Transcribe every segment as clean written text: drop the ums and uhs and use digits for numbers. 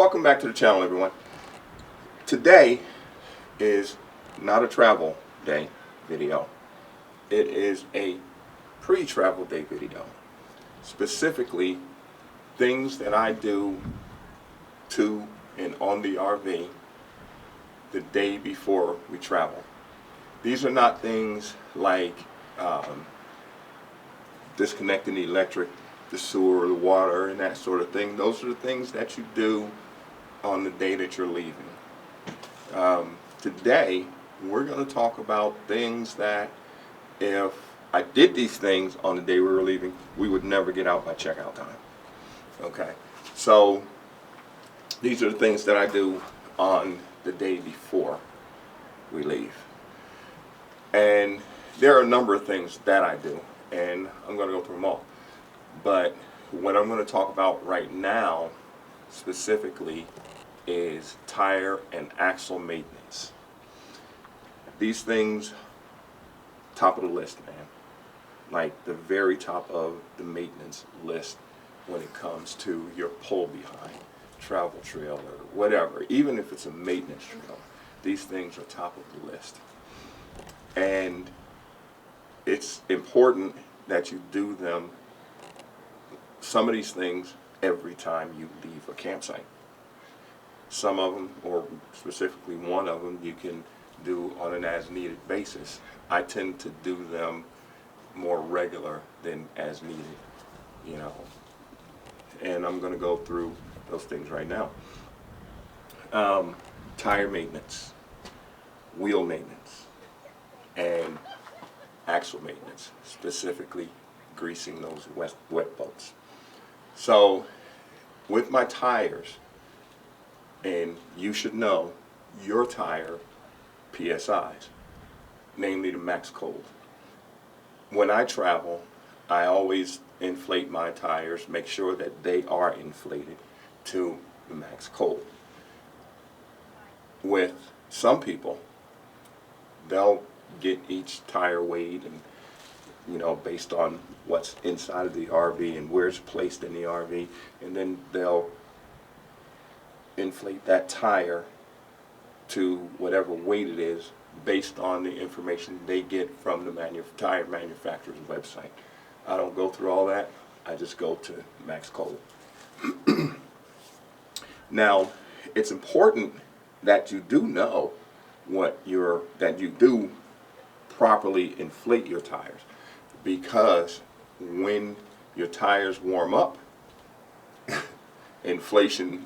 Welcome back to the channel, everyone. Today is not a travel day video. It is a pre-travel day video. Specifically, things that I do to and on the RV the day before we travel. These are not things like disconnecting the electric, the sewer, the water, and that sort of thing. Those are the things that you do on the day that you're leaving. Today, we're going to talk about things that if I did these things on the day we were leaving, we would never get out by checkout time. Okay, so these are the things that I do on the day before we leave. And there are a number of things that I do, and I'm going to go through them all. But what I'm going to talk about right now specifically is tire and axle maintenance. These things, top of the list, man. Like the very top of the maintenance list when it comes to your pull behind, travel trailer, whatever. Even if it's a maintenance trailer, these things are top of the list. And it's important that you do them, some of these things, every time you leave a campsite. Some of them, or specifically one of them, you can do on an as-needed basis. I tend to do them more regular than as needed, you know. And I'm going to go through those things right now. Tire maintenance, wheel maintenance, and axle maintenance, specifically greasing those wet bolts. So with my tires, and you should know your tire PSIs, namely the max cold. When I travel, I always inflate my tires, make sure that they are inflated to the max cold. With some people, they'll get each tire weighed and, you know, based on what's inside of the RV and where it's placed in the RV, and then they'll inflate that tire to whatever weight it is based on the information they get from the tire manufacturer's website. I don't go through all that. I just go to max cold. Now, it's important that you do know that you do properly inflate your tires, because when your tires warm up, inflation,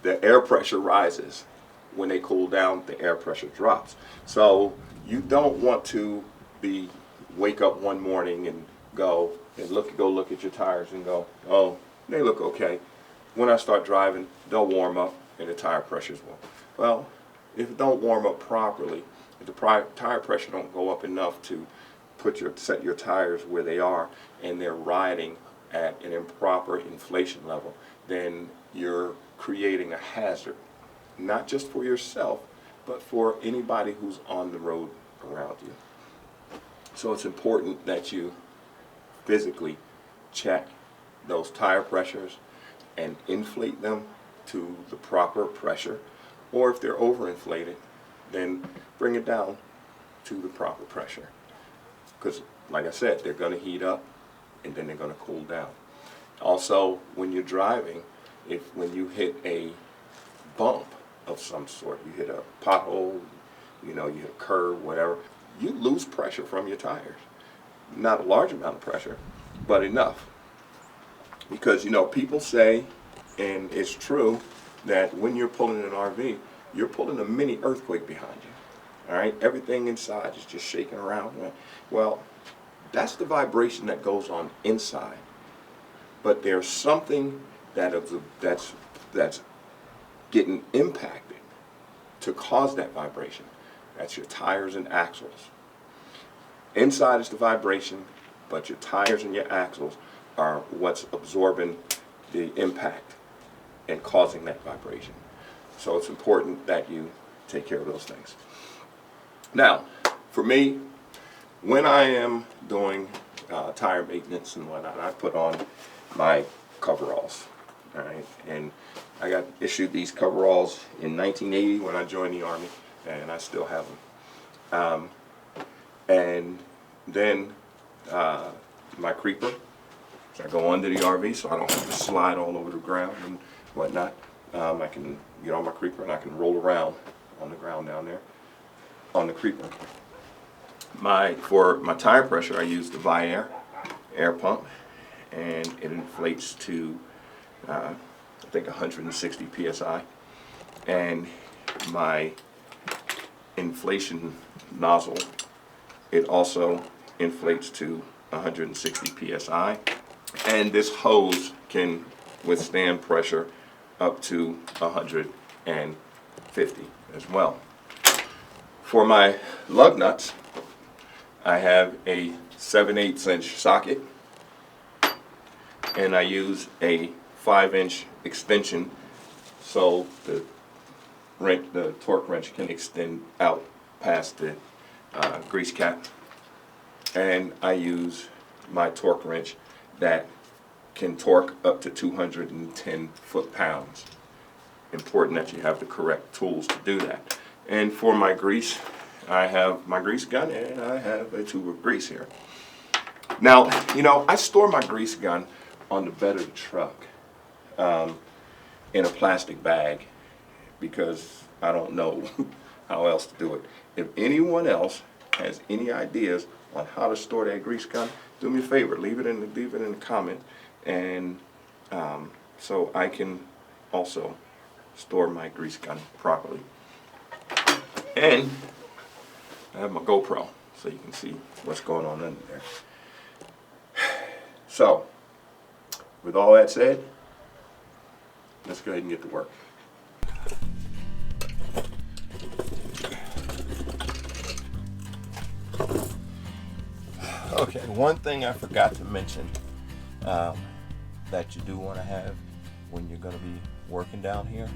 the air pressure rises. When they cool down, the air pressure drops. So you don't want to wake up one morning and go look at your tires and go, oh, they look okay. When I start driving, they'll warm up and the tire pressures will. Well, if it don't warm up properly, if the tire pressure don't go up enough to set your tires where they are, and they're riding at an improper inflation level, then you're creating a hazard, not just for yourself, but for anybody who's on the road around you. So it's important that you physically check those tire pressures and inflate them to the proper pressure, or if they're overinflated, then bring it down to the proper pressure. Because, like I said, they're going to heat up and then they're going to cool down. Also, when you're driving, when you hit a bump of some sort, you hit a pothole, you hit a curve, whatever, you lose pressure from your tires. Not a large amount of pressure, but enough. Because, people say, and it's true, that when you're pulling an RV, you're pulling a mini earthquake behind you. All right? Everything inside is just shaking around. Well, that's the vibration that goes on inside. But there's something that's getting impacted to cause that vibration. That's your tires and axles. Inside is the vibration, but your tires and your axles are what's absorbing the impact and causing that vibration. So it's important that you take care of those things. Now, for me, when I am doing tire maintenance and whatnot, I put on my coveralls. All right, issued these coveralls in 1980 when I joined the Army, and I still have them. And then my creeper, so I go under the RV so I don't have to slide all over the ground and whatnot. I can get on my creeper and I can roll around on the ground down there on the creeper. For my tire pressure, I use the Viair air pump, and it inflates to I think 160 psi, and my inflation nozzle, it also inflates to 160 psi, and this hose can withstand pressure up to 150 as well. For my lug nuts, I have a 7/8 inch socket, and I use a 5-inch extension so the torque wrench can extend out past the grease cap. And I use my torque wrench that can torque up to 210 foot-pounds. Important that you have the correct tools to do that. And for my grease, I have my grease gun, and I have a tube of grease here. Now, you know, I store my grease gun on the bed of the truck in a plastic bag because I don't know how else to do it. If anyone else has any ideas on how to store that grease gun, do me a favor, leave it in the comment, and so I can also store my grease gun properly. And I have my GoPro so you can see what's going on under there. So, with all that said, let's go ahead and get to work. Okay, one thing I forgot to mention that you do want to have when you're going to be working down here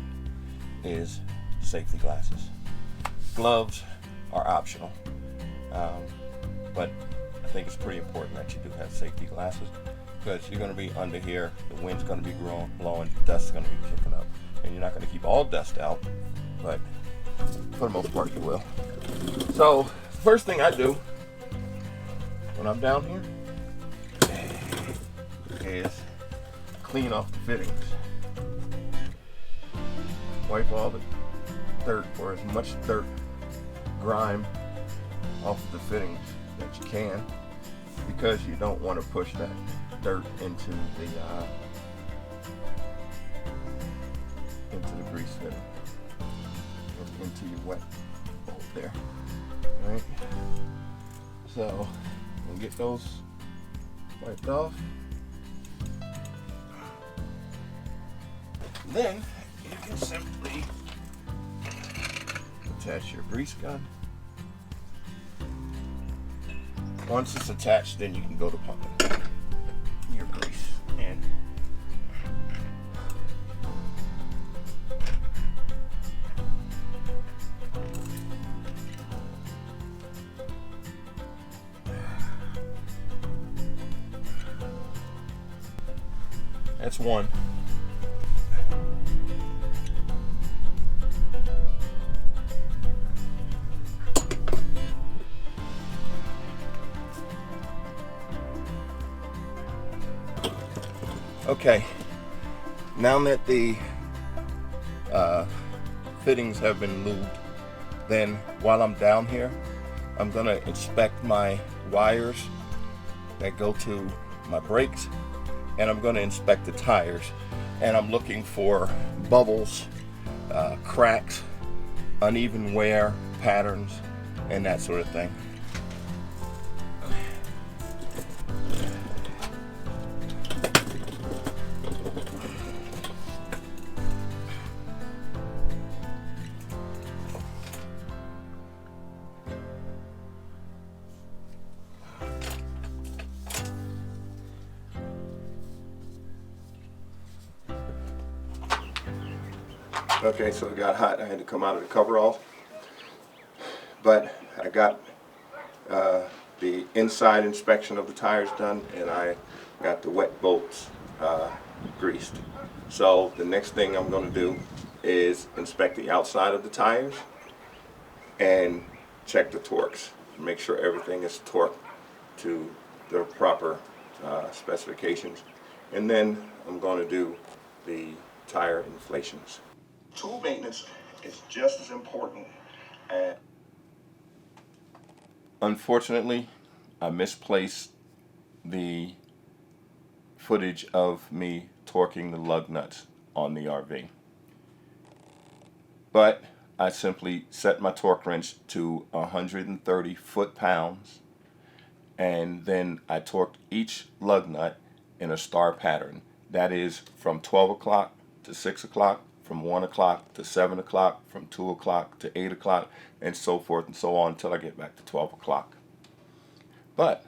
is safety glasses. Gloves are optional, but I think it's pretty important that you do have safety glasses because you're going to be under here, the wind's going to be blowing, dust's going to be kicking up, and you're not going to keep all dust out, but for the most part you will. So, first thing I do when I'm down here is clean off the fittings. Wipe all the dirt, or as much dirt, grime off of the fittings that you can, because you don't want to push that dirt into the grease fitting, or into your wet bolt there. All right. So we'll get those wiped off. Then you can simply attach your grease gun. Once it's attached, then you can go to pumping your grease in. That's one. Okay, now that the fittings have been lubed, then while I'm down here, I'm going to inspect my wires that go to my brakes, and I'm going to inspect the tires, and I'm looking for bubbles, cracks, uneven wear patterns, and that sort of thing. Okay, so it got hot. I had to come out of the coveralls, but I got the inside inspection of the tires done, and I got the wet bolts greased. So the next thing I'm going to do is inspect the outside of the tires and check the torques. Make sure everything is torqued to the proper specifications. And then I'm going to do the tire inflations. Tool maintenance is just as important as... Unfortunately, I misplaced the footage of me torquing the lug nuts on the RV. But I simply set my torque wrench to 130 foot-pounds, and then I torqued each lug nut in a star pattern. That is from 12 o'clock to 6 o'clock, from 1 o'clock to 7 o'clock, from 2 o'clock to 8 o'clock, and so forth and so on until I get back to 12 o'clock. But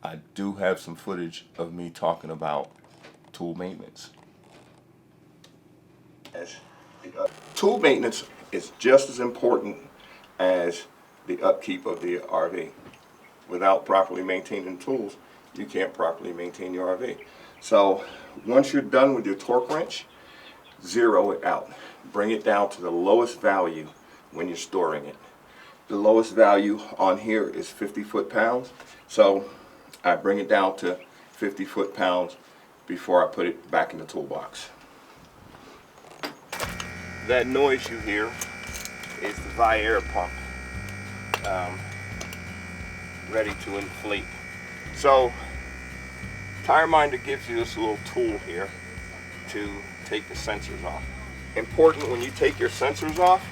I do have some footage of me talking about tool maintenance. Tool maintenance is just as important as the upkeep of the RV. Without properly maintaining tools, you can't properly maintain your RV. So once you're done with your torque wrench, zero it out. Bring it down to the lowest value when you're storing it. The lowest value on here is 50 foot-pounds. So I bring it down to 50 foot-pounds before I put it back in the toolbox. That noise you hear is the Viair pump ready to inflate. So Tire Minder gives you this little tool here to take the sensors off. Important, when you take your sensors off,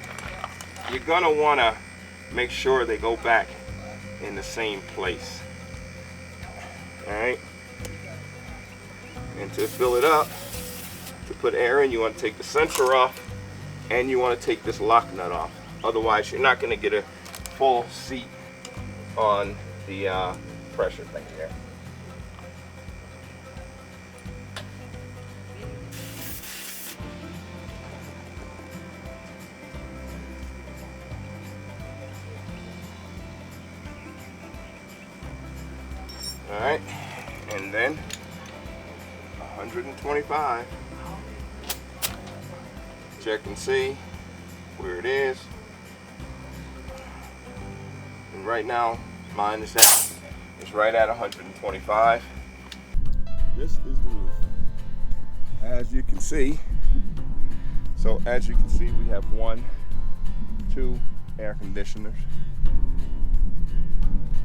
you're gonna wanna make sure they go back in the same place. Alright? And to fill it up, to put air in, you want to take the sensor off and you want to take this lock nut off. Otherwise, you're not going to get a full seat on the pressure thing here. Alright, and then 125. Check and see where it is. And right now, mine is right at 125. This is the roof. As you can see, we have 2 air conditioners.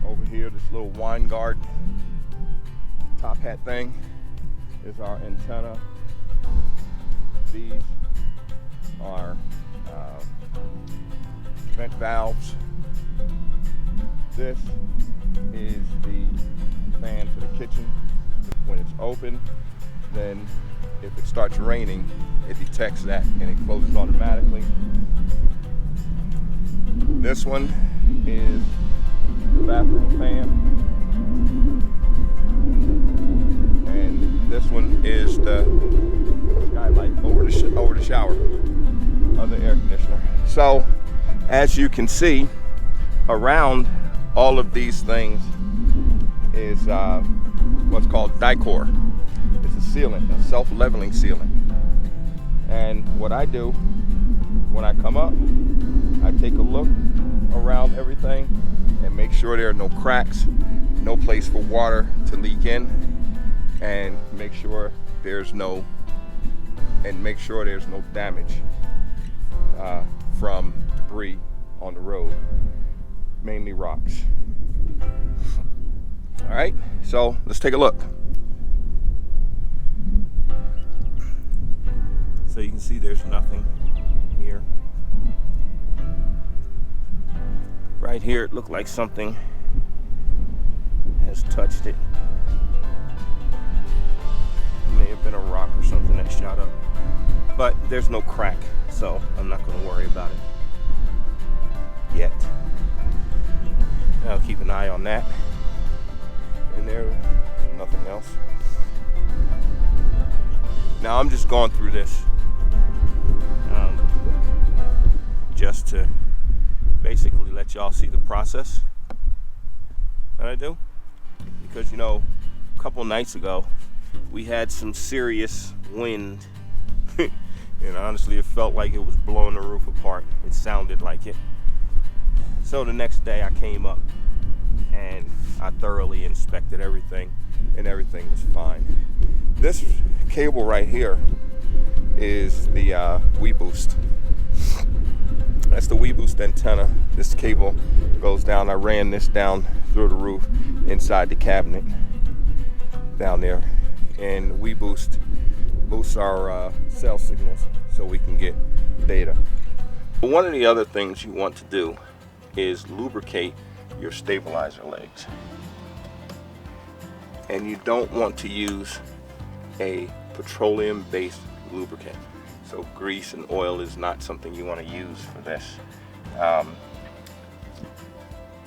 Over here, this little wine guard top hat thing is our antenna. These are vent valves. This is the fan for the kitchen. When it's open, then if it starts raining, it detects that and it closes automatically. This one is the bathroom fan, and this one is the skylight over the shower of the air conditioner. So as you can see, around all of these things is what's called Dicor. It's a sealant, a self-leveling sealant. And what I do when I come up, I take a look around everything and make sure there are no cracks, no place for water to leak in, and make sure there's no damage from debris on the road, mainly rocks. All right, so let's take a look. So you can see there's nothing here. Right here it looked like something has touched it. May have been a rock or something that shot up. But there's no crack, so I'm not going to worry about it yet. I'll keep an eye on that. And there's nothing else. Now I'm just going through this just to basically let y'all see the process that I do. Because, you know, a couple nights ago we had some serious wind And honestly, it felt like it was blowing the roof apart. It sounded like it. So the next day I came up and I thoroughly inspected everything, and everything was fine. This cable right here is the WeBoost. That's the WeBoost antenna. This cable goes down. I ran this down through the roof inside the cabinet down there, and WeBoost boosts our cell signals so we can get data. One of the other things you want to do is lubricate your stabilizer legs, and you don't want to use a petroleum-based lubricant. So grease and oil is not something you want to use for this.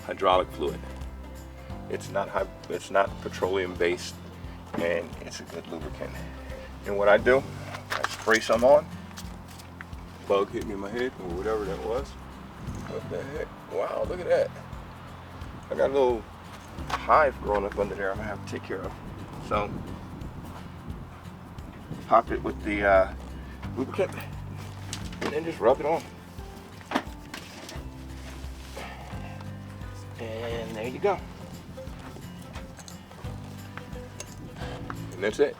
Hydraulic fluid. It's not petroleum-based, and it's a good lubricant. And what I do, I spray some on. Bug hit me in my head or whatever that was. What the heck? Wow, look at that. I got a little hive growing up under there I'm gonna have to take care of. So pop it with the lubricant and then just rub it on. And there you go. And that's it.